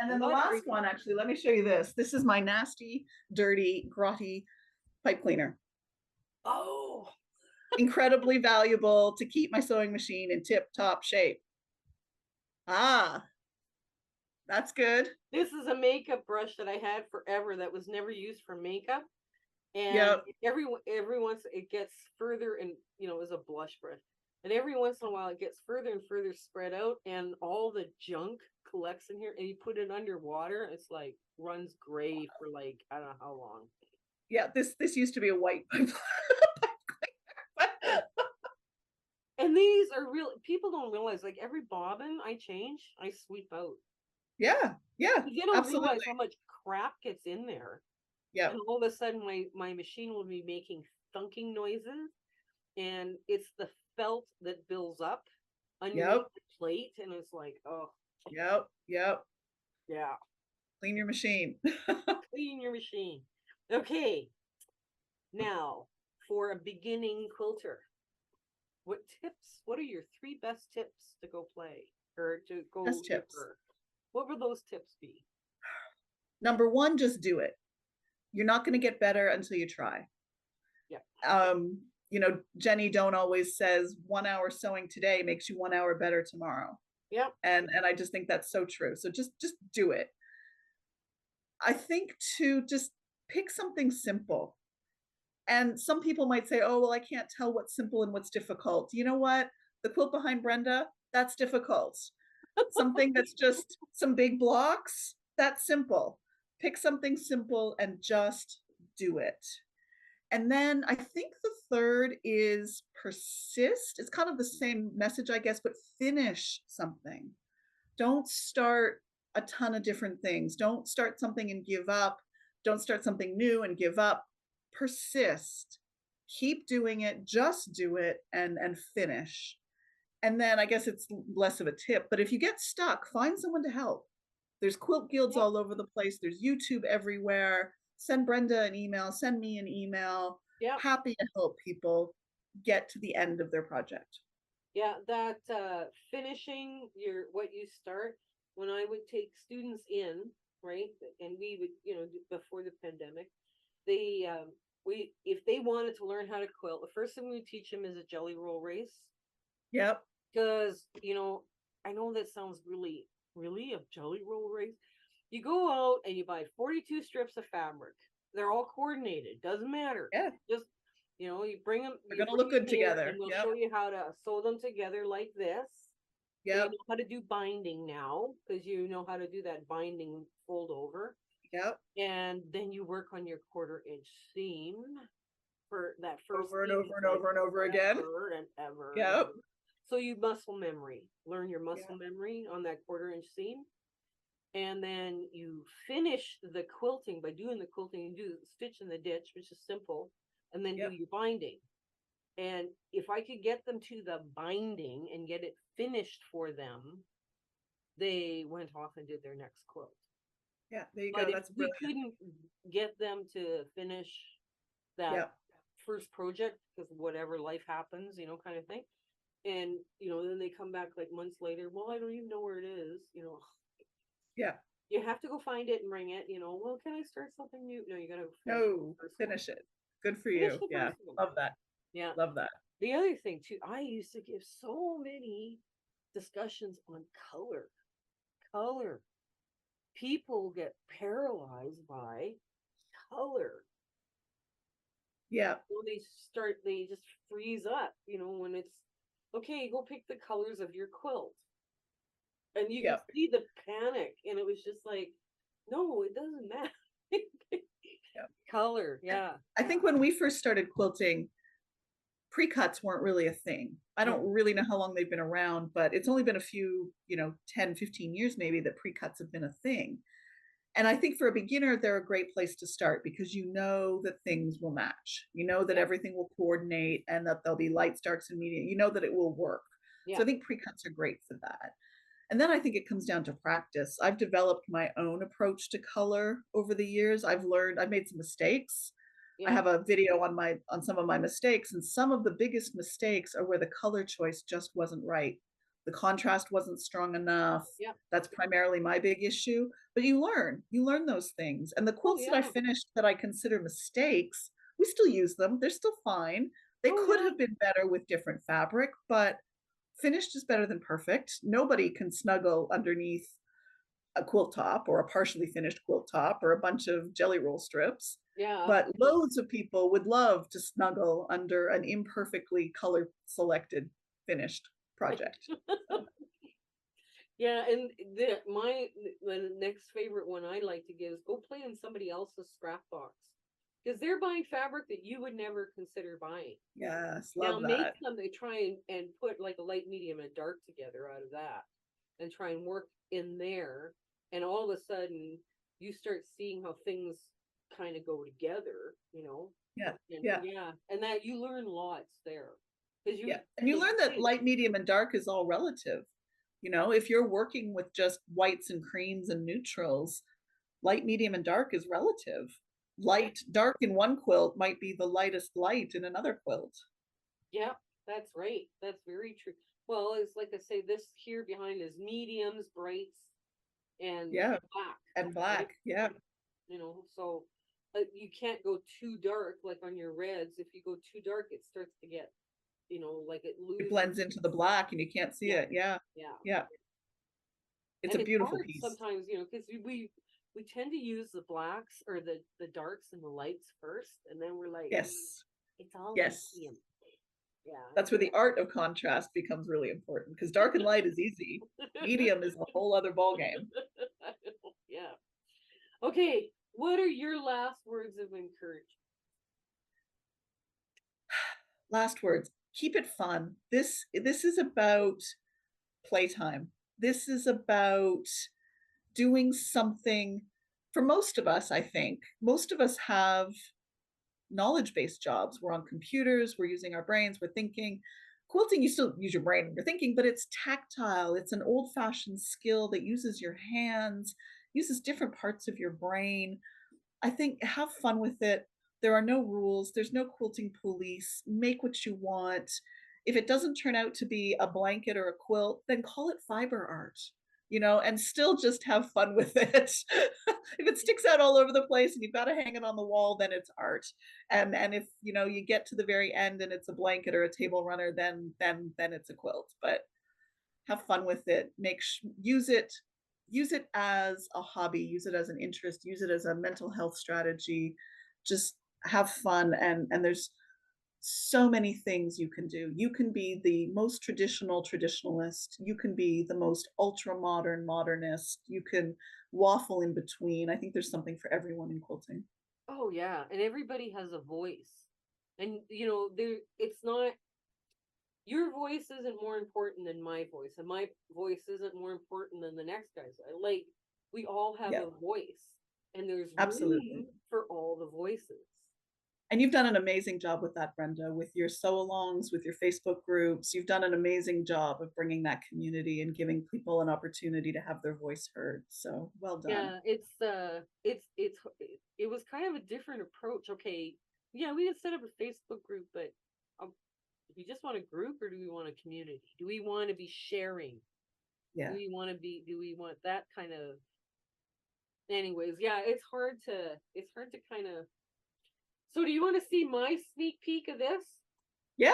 And then the what are last one, actually, let me show you this. This is my nasty, dirty, grotty pipe cleaner. Oh, Incredibly valuable to keep my sewing machine in tip-top shape. Ah, that's good. this is a makeup brush that I had forever that was never used for makeup. And Yep, every once it gets further, and it was a blush brush. And every once in a while it gets further and further spread out, and all the junk collects in here, and you put it underwater, it's like runs gray for like I don't know how long. yeah, this used to be a white pipe. And these are real people don't realize, like, every bobbin I change, I sweep out. Yeah, yeah, You don't realize absolutely. how much crap gets in there. And Yep, all of a sudden my machine will be making thunking noises, and it's the felt that builds up underneath yep, the plate, and it's like, oh yep, yep. yeah, Clean your machine. clean your machine. Okay, now for a beginning quilter, what are your three best tips to go play or to go Best tips. deeper? What would those tips be? Number one, just do it. You're not going to get better until you try. Yeah, Jenny Don't always says 1 hour sewing today makes you 1 hour better tomorrow. yeah, And I just think that's so true. So just do it. I think to just pick something simple. And some people might say, oh, well, I can't tell what's simple and what's difficult. You know what? The quilt behind Brenda, that's difficult. Something that's just some big blocks, that's simple. Pick something simple and just do it. And then I think the third is persist. It's kind of the same message, I guess, but finish something. Don't start a ton of different things. Don't start something and give up. Don't start something new and give up. Persist. Keep doing it, just do it and finish. And then I guess it's less of a tip, but if you get stuck, find someone to help. There's quilt guilds yeah, all over the place. There's YouTube everywhere. Send Brenda an email, send me an email. yeah. Happy to help people get to the end of their project. Yeah, that finishing your what you start. When I would take students in, right, and we would, before the pandemic, they we if they wanted to learn how to quilt, the first thing we teach them is a jelly roll race, Yep. because I know that sounds really a jelly roll race. You go out and you buy 42 strips of fabric. They're all coordinated. Doesn't matter. Yeah. Just you bring them. They're You gonna bring look them good here, and together. we'll Yep. show you how to sew them together like this. So you Yep. know how to do binding now, because you know how to do that binding fold over, Yep. and then you work on your 1/4 inch seam for that first Over and seam. over It's and like over and over again. forever and ever and Yep. ever. So you muscle memory, learn your muscle Yep. memory on that 1/4 inch seam, and then you finish the quilting by doing the quilting. You do stitch in the ditch, which is simple, and then do Yep. your binding. And if I could get them to the binding and get it finished for them, they went off and did their next quilt. Yeah. There you But go. if That's we brilliant. couldn't get them to finish that Yep. first project, because whatever, life happens, kind of thing. And then they come back like months later. Well, I don't even know where it is. Yeah. You have to go find it and bring it. Well, can I start something new? No, you got to finish No, the first one. finish it. Good for Finish you. the Yeah. first one. Love that. Yeah. Love that. The other thing too, I used to give so many discussions on color. Color. People get paralyzed by color. Yeah. They just freeze up, when it's okay, go pick the colors of your quilt. And you could Yep. see the panic, and it was just like, no, it doesn't matter. Yep. Color, yeah. I think when we first started quilting, pre-cuts weren't really a thing. I don't No, really know how long they've been around, but it's only been a few, 10, 15 years maybe that pre-cuts have been a thing. And I think for a beginner, they're a great place to start because you know that things will match. You know that yeah, everything will coordinate and that there'll be lights, darks, and medium. You know that it will work. So yeah, I think pre-cuts are great for that. And then I think it comes down to practice. I've developed my own approach to color over the years. I've made some mistakes. I yeah, have a video on some of my mistakes, and some of the biggest mistakes are where the color choice just wasn't right. The contrast wasn't strong enough. yeah. That's primarily my big issue. But you learn those things. And the Oh, quilts that I yeah. finished that I consider mistakes We still use them. They're still fine. They Oh could yeah. have been better with different fabric, but finished is better than perfect. Nobody can snuggle underneath a quilt top or a partially finished quilt top or a bunch of jelly roll strips. Yeah. But loads of people would love to snuggle under an imperfectly color selected finished project. So, Yeah, and the next favorite one I like to give is go play in somebody else's scrap box because they're buying fabric that you would never consider buying. yes, Now love make that. them they try and put like a light, medium, and dark together out of that, and try and work in there, and all of a sudden you start seeing how things kind of go together, Yeah, and yeah, yeah, and that you learn lots there because yeah. And you learn that light, medium, and dark is all relative. If you're working with just whites and creams and neutrals, light, medium, and dark is relative. yeah, Light, dark in one quilt might be the lightest light in another quilt. yeah, that's right. That's very true. Well, it's like I say, this here behind is mediums, brights, and Yeah, black, and right? black. Yeah, So you can't go too dark like on your reds. If you go too dark, it starts to get, like it it loses. blends into the black and you can't see Yeah, it. Yeah, yeah. yeah. It's And a it's beautiful hard piece. sometimes, because we tend to use the blacks or the darks and the lights first, and then we're like, Yes, it's all yes. medium. Yeah, That's where the art of contrast becomes really important because dark and light is easy. Medium is a whole other ballgame. yeah. Okay, what are your last words of encouragement? Last words. Keep it fun. This is about playtime. This is about doing something for most of us, I think. Most of us have knowledge-based jobs. We're on computers, we're using our brains, we're thinking. Quilting, you still use your brain when you're thinking, but it's tactile. It's an old-fashioned skill that uses your hands, uses different parts of your brain. I think have fun with it. There are no rules. There's no quilting police. Make what you want. If it doesn't turn out to be a blanket or a quilt, then call it fiber art, and still just have fun with it. If it sticks out all over the place and you've got to hang it on the wall, then it's art. And if you get to the very end and it's a blanket or a table runner, then it's a quilt. But have fun with it. Use it as a hobby, use it as an interest, use it as a mental health strategy. Just have fun, and there's so many things you can do. You can be the most traditional traditionalist, you can be the most ultra modern modernist, you can waffle in between. I think there's something for everyone in quilting. Oh yeah, and everybody has a voice. And there it's not your voice isn't more important than my voice, and my voice isn't more important than the next guy's. Like we all have Yeah, a voice, and there's absolutely. room for all the voices. And you've done an amazing job with that, Brenda, with your sew alongs, with your Facebook groups. You've done an amazing job of bringing that community and giving people an opportunity to have their voice heard. So well done. Yeah, it was kind of a different approach. Okay, yeah, we had set up a Facebook group, but um, do we just want a group or do we want a community? Do we want to be sharing? Yeah. Do we want that kind of anyways, yeah, it's hard to kind of so do you want to see my sneak peek of this? Yeah.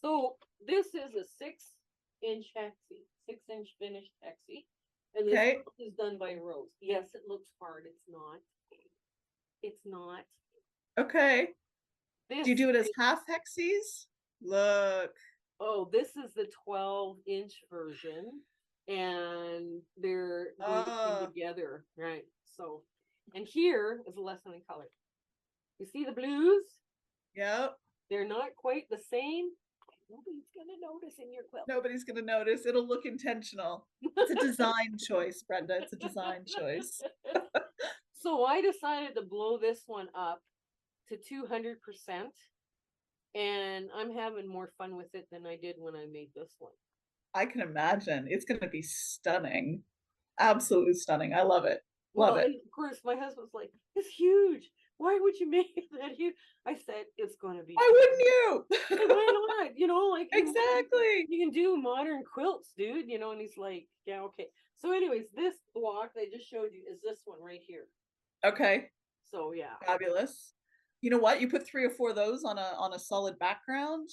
So this is a 6-inch hexie, 6-inch finished hexie. And this Okay. is done by Rose. Yes, it looks hard. It's not. It's not. Okay. Do This you do it as is, half hexies? Look. this is the 12-inch version. And they're going to come Oh, together. Right. So, and here is a lesson in color. You see the blues? yep. They're not quite the same. Nobody's going to notice in your quilt. Nobody's going to notice. It'll look intentional. It's a design choice, Brenda. It's a design choice. So I decided to blow this one up to 200%. And I'm having more fun with it than I did when I made this one. I can imagine. It's going to be stunning. Absolutely stunning. I love it. Love Well, it. and of course, my husband's like, it's huge. Why would you make it that huge? I said, it's going to be Why wouldn't fun. Hey, you? why not? Like Exactly. you can do modern quilts, dude. And he's like, yeah, okay. So, anyways, this block that I just showed you is this one right here. Okay. So yeah. Fabulous. You know what? You put 3 or 4 of those on a solid background.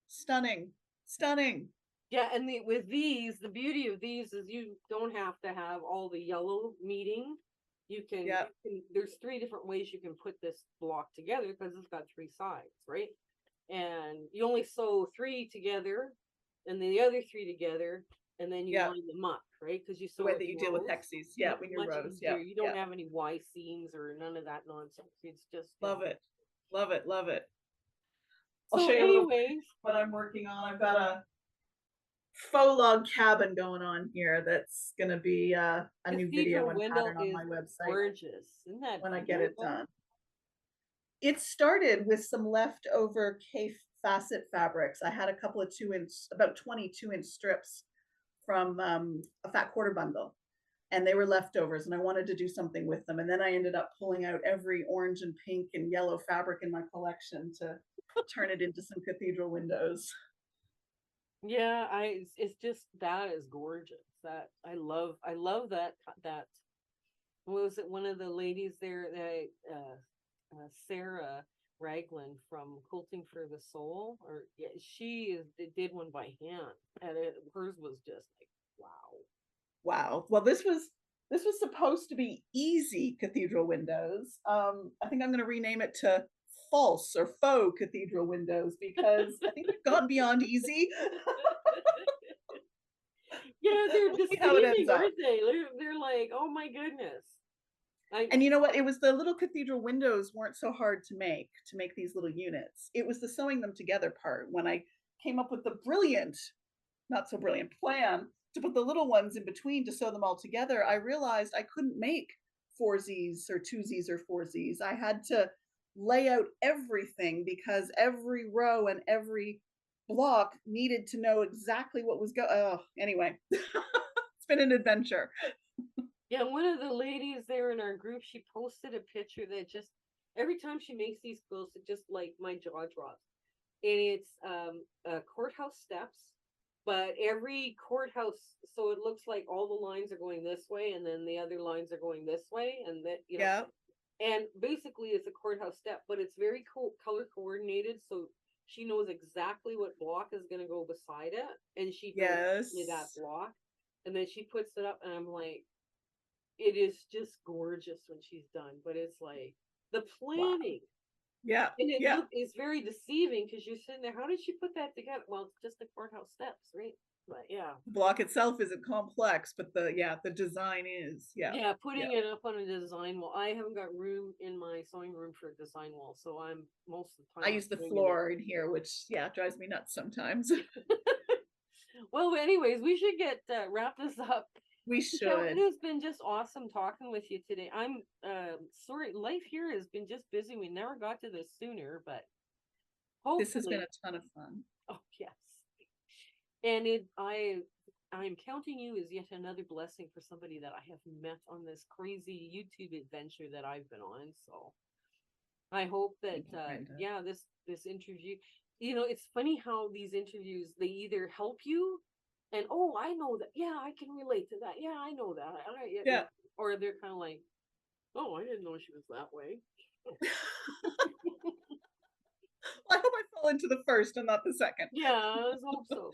Stunning. Stunning. Yeah, and with these, the beauty of these is you don't have to have all the yellow meeting. Yeah. There's 3 different ways you can put this block together because it's got 3 sides, right? And you only sew 3 together and then the other 3 together, and then you Yeah. line them up, right? Because you The sew way it that in you deal with rows. hexes. Yeah, when you're Much rows. Yeah. easier. You Yeah. don't have any Y seams or none of that nonsense. It's just, yeah. Love it. Love it. Love it. I'll So show you a little anyways, what I'm working on. I've got a faux log cabin going on here that's going to be a new cathedral video and window pattern on is my website gorgeous. Isn't that when I get it beautiful? done. It started with some leftover K facet fabrics. I had a couple of 2-inch, about 22-inch strips from a fat quarter bundle, and they were leftovers, and I wanted to do something with them. And then I ended up pulling out every orange and pink and yellow fabric in my collection to turn it into some cathedral windows. Yeah, it's just that is gorgeous. That I love that. What was it? One of the ladies there that Sarah Ragland from Quilting for the Soul, or yeah, did one by hand, and hers was just like wow. Wow. Well, this was supposed to be easy cathedral windows. I think I'm going to rename it to false or faux cathedral windows because I think they've gone beyond easy. Yeah, they're We'll see how it ends deceiving, up. aren't they? They're like, oh my goodness. I And you know what? It was the little cathedral windows weren't so hard to make these little units. It was the sewing them together part when I came up with the brilliant, not so brilliant plan to put the little ones in between to sew them all together. I realized I couldn't make 4Zs or 2Zs or 4Zs. I had to lay out everything because every row and every block needed to know exactly what was going. Oh, anyway, it's been an adventure. Yeah, one of the ladies there in our group, she posted a picture that just every time she makes these quilts, it just like my jaw drops. And it's courthouse steps, but every courthouse, so it looks like all the lines are going this way, and then the other lines are going this way, and that Yeah. and basically it's a courthouse step, but it's very cool, color coordinated, so she knows exactly what block is going to go beside it, and she knows exactly that Yes. block, and then she puts it up, and I'm like, it is just gorgeous when she's done, but it's like the Wow. planning. Yeah. And Yeah. it's very deceiving because you're sitting there. How did she put that together? Well, it's just the courthouse steps, right? But yeah, The block itself isn't complex, but the design is. Yeah. yeah. Yeah. Putting it up on a design wall. I haven't got room in my sewing room for a design wall, so I'm most of the I time use the doing it in. floor in here, which yeah, drives me nuts sometimes. Well, anyways, we should get wrap this up. We It should. has been just awesome talking with you today. I'm sorry, life here has been just busy. We never got to this sooner, but This has been hopefully. a ton of fun. Oh yes. And I'm counting you as yet another blessing for somebody that I have met on this crazy YouTube adventure that I've been on. So I hope that Thank you, Brenda. yeah, this interview, it's funny how these interviews, they either help you and oh, I know that, yeah, I can relate to that, yeah, I know that, Yeah. or they're kind of like, oh, I didn't know she was that way. Well, I hope I fall into the first and not the second. Yeah, let's hope so.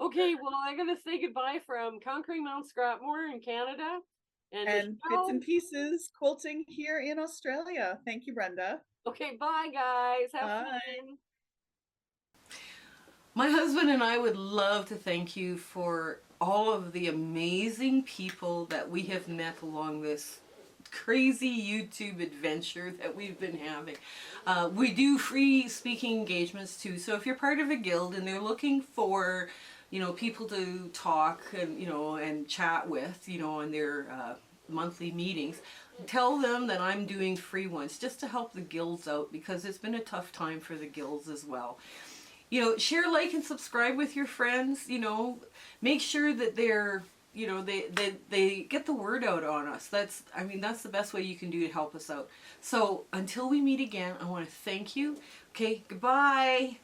Okay, well, I gotta say goodbye from conquering Mount Scrapmore in Canada, and And bits Michelle. and pieces quilting here in Australia. Thank you, Brenda. Okay, bye guys. Have Bye. fun. My husband and I would love to thank you for all of the amazing people that we have met along this crazy YouTube adventure that we've been having. We do free speaking engagements too. So if you're part of a guild and they're looking for, people to talk and, and chat with, in their monthly meetings, tell them that I'm doing free ones just to help the guilds out because it's been a tough time for the guilds as well. Share, like, and subscribe with your friends. Make sure that they're, they get the word out on us. That's the best way you can do to help us out. So until we meet again, I want to thank you. Okay, goodbye.